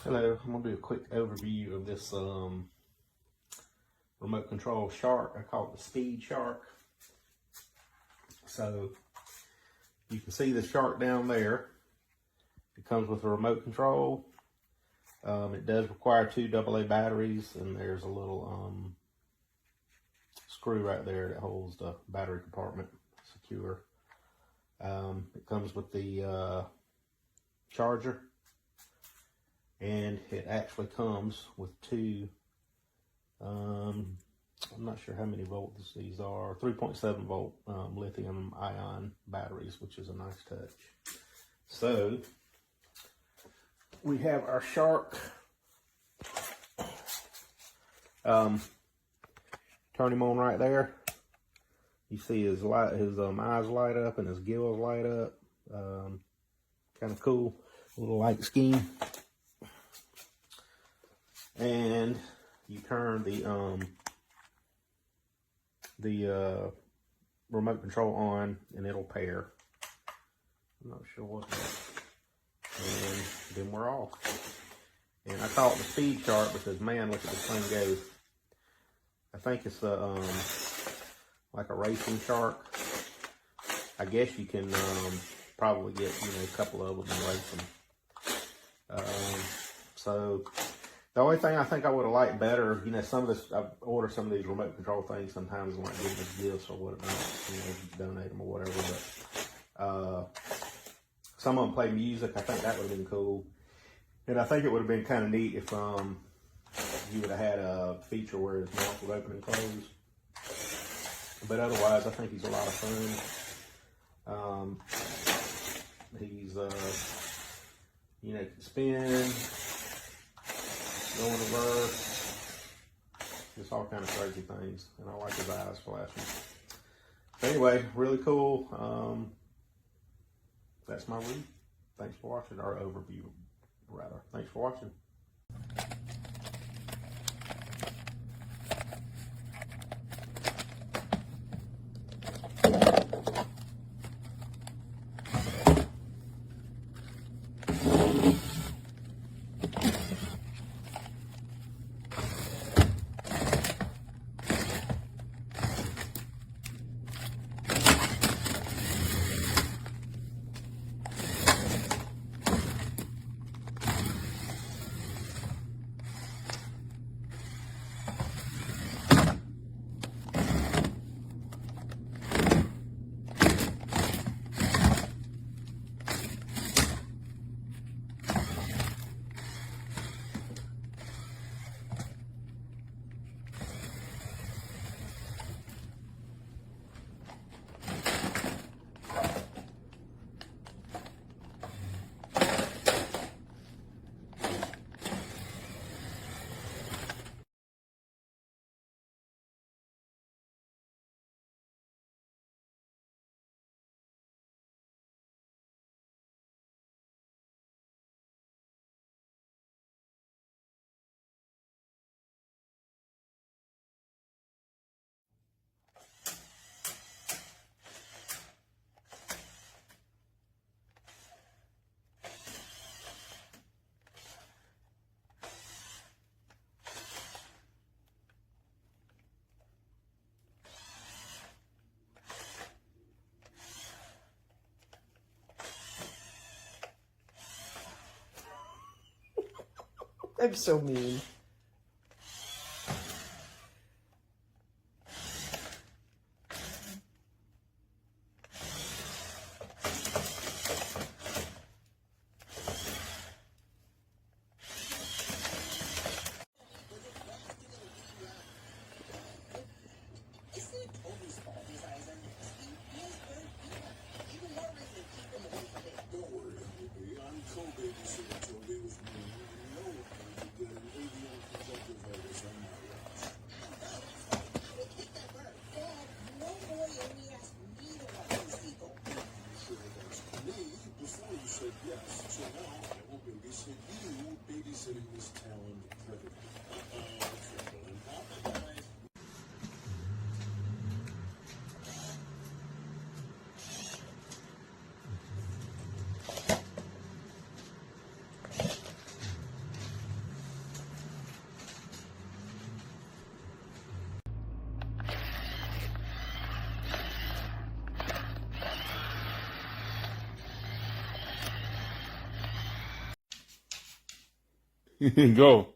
Hello, I'm going to do a quick overview of this remote control shark. I call it the Speed Shark. So you can see the shark down there. It comes with a remote control. It does require 2 AA batteries, and there's a little screw right there that holds the battery compartment secure. It comes with the charger. And it actually comes with 2, I'm not sure how many volts these are, 3.7 volt lithium ion batteries, which is a nice touch. So we have our shark. Turn him on right there. You see his eyes light up and his gills light up. Kind of cool, little light scheme. And you turn the remote control on, and it'll pair. I'm not sure what. And then we're off. And I call it the Speed Shark because, man, look at this thing go. I think it's like a racing shark. I guess you can probably get a couple of them and race them. So. The only thing I think I would have liked better, some of this, I've ordered some of these remote control things sometimes and like give them as gifts or whatnot, donate them or whatever, but some of them play music. I think that would have been cool. And I think it would have been kind of neat if you would have had a feature where his mouth would open and close. But otherwise, I think he's a lot of fun. He's, can spin, go in reverse, just all kind of crazy things, and I like his eyes flashing. So anyway, really cool. That's my review. Thanks for watching, or overview rather. Thanks for watching. I'm so mean. Go.